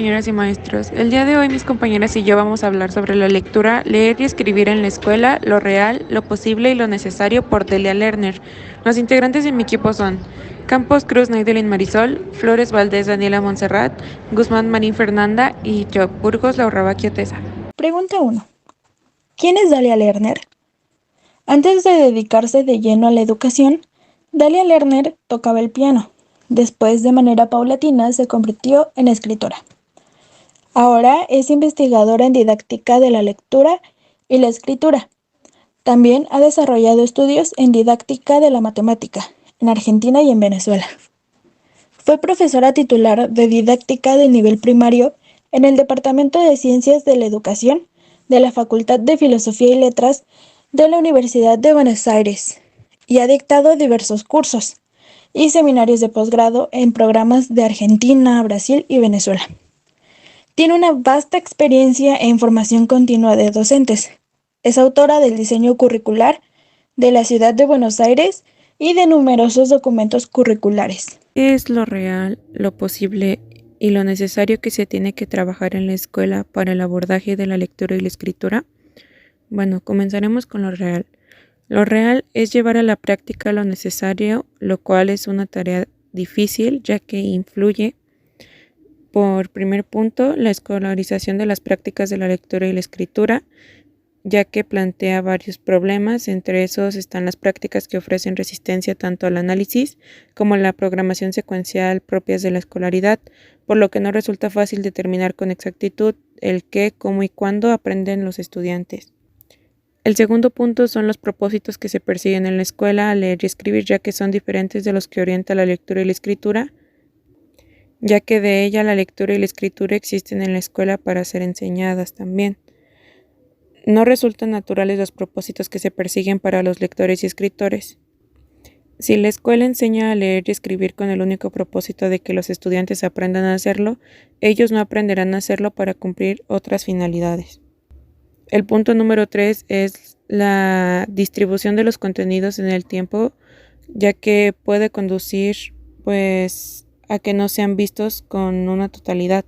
compañeras y maestros. El día de hoy mis compañeras y yo vamos a hablar sobre la lectura, leer y escribir en la escuela, lo real, lo posible y lo necesario por Delia Lerner. Los integrantes de mi equipo son Campos Cruz Naidelin Marisol, Flores Valdés Daniela Montserrat, Guzmán Marín Fernanda y Job Burgos Laurabaquio Tesa. Pregunta 1. ¿Quién es Dalia Lerner? Antes de dedicarse de lleno a la educación, Dalia Lerner tocaba el piano. Después, de manera paulatina, se convirtió en escritora. Ahora es investigadora en didáctica de la lectura y la escritura. También ha desarrollado estudios en didáctica de la matemática, en Argentina y en Venezuela. Fue profesora titular de didáctica de nivel primario en el Departamento de Ciencias de la Educación de la Facultad de Filosofía y Letras de la Universidad de Buenos Aires y ha dictado diversos cursos y seminarios de posgrado en programas de Argentina, Brasil y Venezuela. Tiene una vasta experiencia en formación continua de docentes. Es autora del diseño curricular de la ciudad de Buenos Aires y de numerosos documentos curriculares. ¿Qué es lo real, lo posible y lo necesario que se tiene que trabajar en la escuela para el abordaje de la lectura y la escritura? Bueno, comenzaremos con lo real. Lo real es llevar a la práctica lo necesario, lo cual es una tarea difícil ya que influye, por primer punto, la escolarización de las prácticas de la lectura y la escritura, ya que plantea varios problemas. Entre esos están las prácticas que ofrecen resistencia tanto al análisis como a la programación secuencial propias de la escolaridad, por lo que no resulta fácil determinar con exactitud el qué, cómo y cuándo aprenden los estudiantes. El segundo punto son los propósitos que se persiguen en la escuela al leer y escribir, ya que son diferentes de los que orienta la lectura y la escritura, ya que de ella la lectura y la escritura existen en la escuela para ser enseñadas también. No resultan naturales los propósitos que se persiguen para los lectores y escritores. Si la escuela enseña a leer y escribir con el único propósito de que los estudiantes aprendan a hacerlo, ellos no aprenderán a hacerlo para cumplir otras finalidades. El punto número 3 es la distribución de los contenidos en el tiempo, ya que puede conducir a que no sean vistos con una totalidad.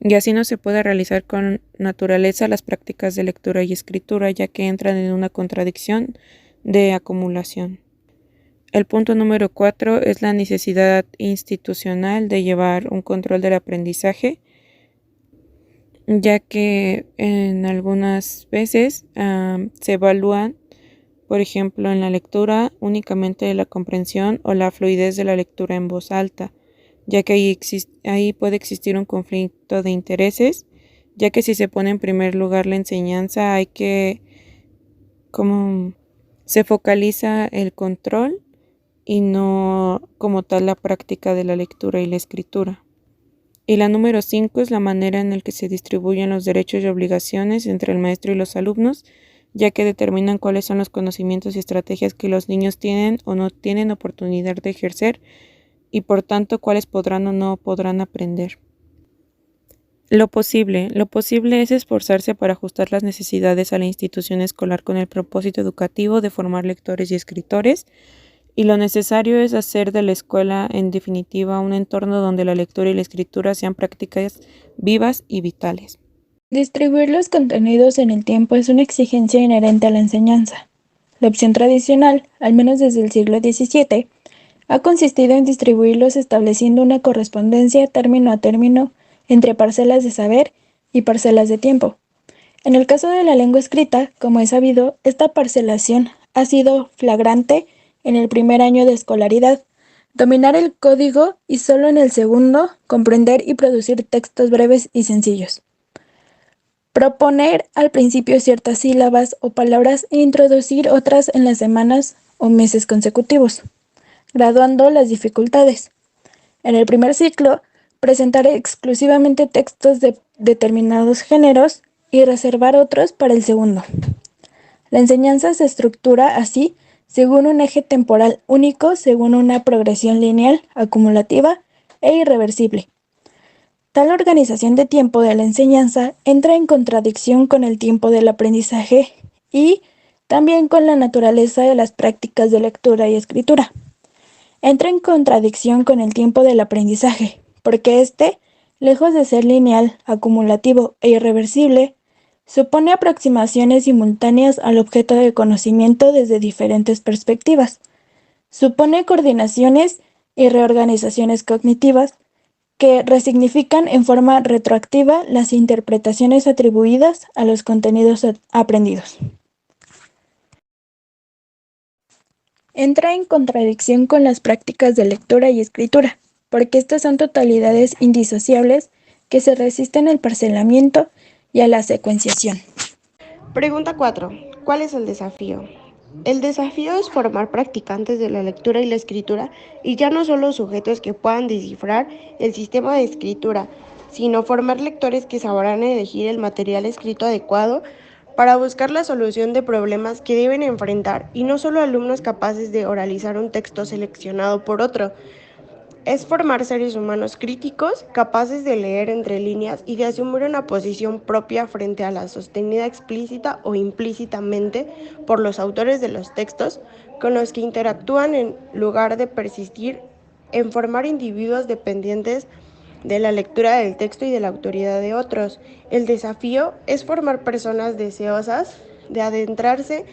Y así no se puede realizar con naturaleza las prácticas de lectura y escritura, ya que entran en una contradicción de acumulación. El punto número 4 es la necesidad institucional de llevar un control del aprendizaje, ya que en algunas veces se evalúan, por ejemplo, en la lectura únicamente la comprensión o la fluidez de la lectura en voz alta, ya que ahí puede existir un conflicto de intereses, ya que si se pone en primer lugar la enseñanza, se focaliza el control y no como tal la práctica de la lectura y la escritura. Y la número 5 es la manera en la que se distribuyen los derechos y obligaciones entre el maestro y los alumnos, ya que determinan cuáles son los conocimientos y estrategias que los niños tienen o no tienen oportunidad de ejercer y por tanto cuáles podrán o no podrán aprender. Lo posible es esforzarse para ajustar las necesidades a la institución escolar con el propósito educativo de formar lectores y escritores, y lo necesario es hacer de la escuela, en definitiva, un entorno donde la lectura y la escritura sean prácticas vivas y vitales. Distribuir los contenidos en el tiempo es una exigencia inherente a la enseñanza. La opción tradicional, al menos desde el siglo XVII, ha consistido en distribuirlos estableciendo una correspondencia término a término entre parcelas de saber y parcelas de tiempo. En el caso de la lengua escrita, como es sabido, esta parcelación ha sido flagrante en el primer año de escolaridad, dominar el código y solo en el segundo, comprender y producir textos breves y sencillos. Proponer al principio ciertas sílabas o palabras e introducir otras en las semanas o meses consecutivos, graduando las dificultades. En el primer ciclo, presentar exclusivamente textos de determinados géneros y reservar otros para el segundo. La enseñanza se estructura así según un eje temporal único, según una progresión lineal, acumulativa e irreversible. Tal organización de tiempo de la enseñanza entra en contradicción con el tiempo del aprendizaje y también con la naturaleza de las prácticas de lectura y escritura. Entra en contradicción con el tiempo del aprendizaje, porque éste lejos de ser lineal, acumulativo e irreversible, supone aproximaciones simultáneas al objeto de conocimiento desde diferentes perspectivas. Supone coordinaciones y reorganizaciones cognitivas que resignifican en forma retroactiva las interpretaciones atribuidas a los contenidos aprendidos. Entra en contradicción con las prácticas de lectura y escritura, porque estas son totalidades indisociables que se resisten al parcelamiento y a la secuenciación. Pregunta 4. ¿Cuál es el desafío? El desafío es formar practicantes de la lectura y la escritura y ya no solo sujetos que puedan descifrar el sistema de escritura, sino formar lectores que sabrán elegir el material escrito adecuado para buscar la solución de problemas que deben enfrentar y no solo alumnos capaces de oralizar un texto seleccionado por otro. Es formar seres humanos críticos, capaces de leer entre líneas y de asumir una posición propia frente a la sostenida explícita o implícitamente por los autores de los textos con los que interactúan en lugar de persistir en formar individuos dependientes de la lectura del texto y de la autoridad de otros. El desafío es formar personas deseosas de adentrarse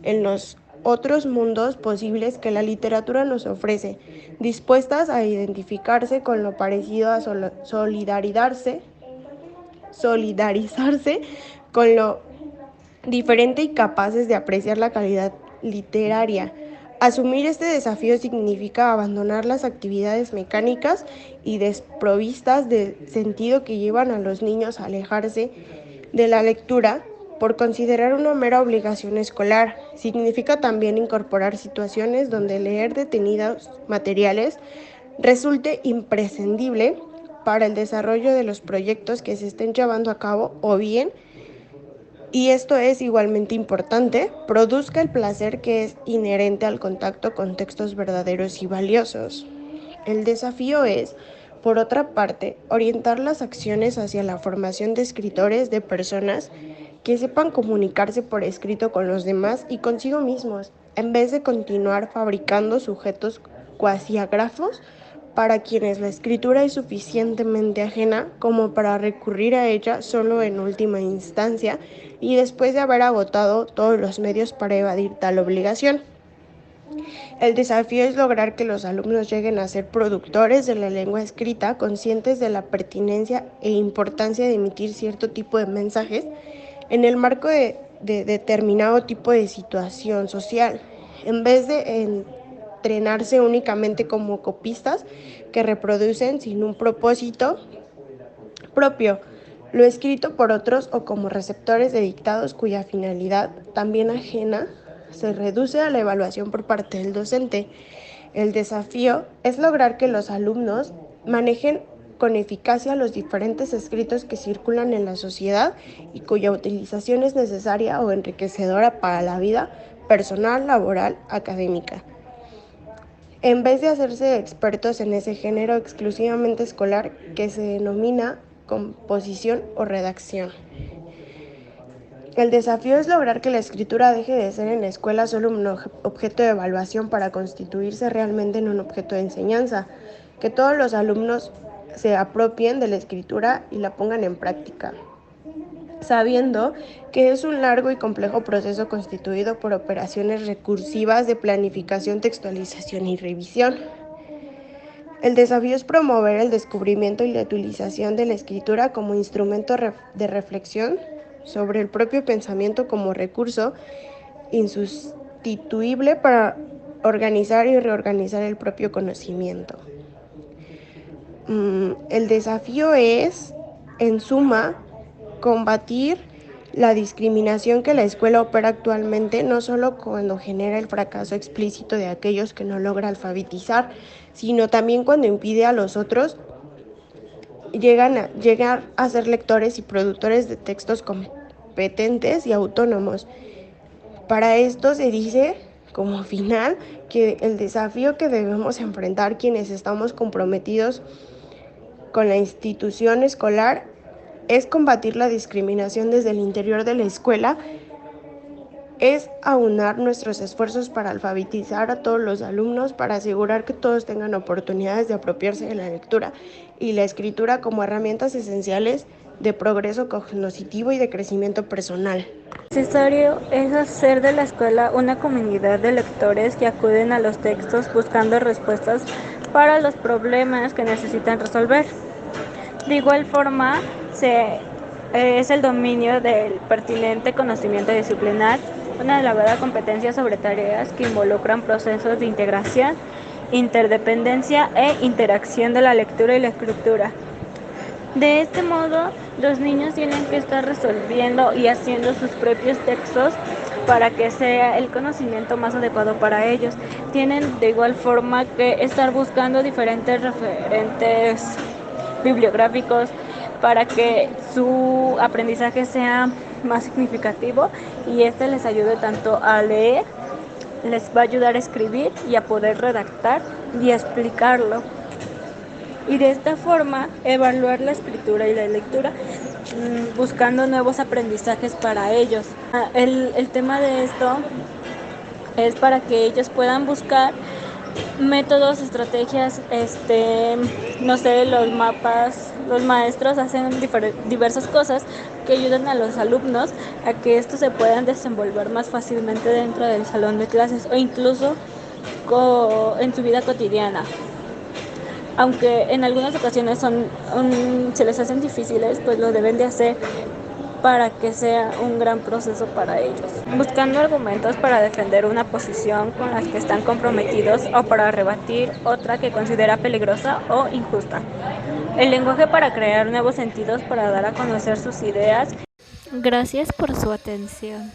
en los otros mundos posibles que la literatura nos ofrece, dispuestas a identificarse con lo parecido, a solidarizarse con lo diferente y capaces de apreciar la calidad literaria. Asumir este desafío significa abandonar las actividades mecánicas y desprovistas de sentido que llevan a los niños a alejarse de la lectura por considerar una mera obligación escolar. Significa también incorporar situaciones donde leer detenidos materiales resulte imprescindible para el desarrollo de los proyectos que se estén llevando a cabo o bien, y esto es igualmente importante, produzca el placer que es inherente al contacto con textos verdaderos y valiosos. El desafío es, por otra parte, orientar las acciones hacia la formación de escritores, de personas que sepan comunicarse por escrito con los demás y consigo mismos, en vez de continuar fabricando sujetos cuasiágrafos para quienes la escritura es suficientemente ajena como para recurrir a ella solo en última instancia y después de haber agotado todos los medios para evadir tal obligación. El desafío es lograr que los alumnos lleguen a ser productores de la lengua escrita, conscientes de la pertinencia e importancia de emitir cierto tipo de mensajes en el marco de determinado tipo de situación social, en vez de entrenarse únicamente como copistas que reproducen sin un propósito propio lo escrito por otros o como receptores de dictados cuya finalidad, también ajena, se reduce a la evaluación por parte del docente. El desafío es lograr que los alumnos manejen con eficacia los diferentes escritos que circulan en la sociedad y cuya utilización es necesaria o enriquecedora para la vida personal, laboral, académica. En vez de hacerse expertos en ese género exclusivamente escolar que se denomina composición o redacción. El desafío es lograr que la escritura deje de ser en la escuela solo un objeto de evaluación para constituirse realmente en un objeto de enseñanza, que todos los alumnos se apropien de la escritura y la pongan en práctica, sabiendo que es un largo y complejo proceso constituido por operaciones recursivas de planificación, textualización y revisión. El desafío es promover el descubrimiento y la utilización de la escritura como instrumento de reflexión sobre el propio pensamiento como recurso insustituible para organizar y reorganizar el propio conocimiento. El desafío es, en suma, combatir la discriminación que la escuela opera actualmente, no solo cuando genera el fracaso explícito de aquellos que no logra alfabetizar, sino también cuando impide a los otros llegar a ser lectores y productores de textos competentes y autónomos. Para esto se dice, como final, que el desafío que debemos enfrentar quienes estamos comprometidos con la institución escolar es combatir la discriminación desde el interior de la escuela es aunar nuestros esfuerzos para alfabetizar a todos los alumnos, para asegurar que todos tengan oportunidades de apropiarse de la lectura y la escritura como herramientas esenciales de progreso cognitivo y de crecimiento personal. Necesario es hacer de la escuela una comunidad de lectores que acuden a los textos buscando respuestas para los problemas que necesitan resolver. De igual forma, es el dominio del pertinente conocimiento disciplinar, una elaborada competencia sobre tareas que involucran procesos de integración, interdependencia e interacción de la lectura y la escritura. De este modo, los niños tienen que estar resolviendo y haciendo sus propios textos para que sea el conocimiento más adecuado para ellos. Tienen de igual forma que estar buscando diferentes referentes bibliográficos para que su aprendizaje sea más significativo y este les ayude tanto a leer, les va a ayudar a escribir y a poder redactar y explicarlo. Y de esta forma evaluar la escritura y la lectura buscando nuevos aprendizajes para ellos. El tema de esto es para que ellos puedan buscar métodos, estrategias, no sé, los mapas, los maestros hacen diversas cosas que ayudan a los alumnos a que estos se puedan desenvolver más fácilmente dentro del salón de clases o incluso en su vida cotidiana. Aunque en algunas ocasiones se les hacen difíciles, pues lo deben de hacer para que sea un gran proceso para ellos. Buscando argumentos para defender una posición con la que están comprometidos o para rebatir otra que considera peligrosa o injusta. El lenguaje para crear nuevos sentidos para dar a conocer sus ideas. Gracias por su atención.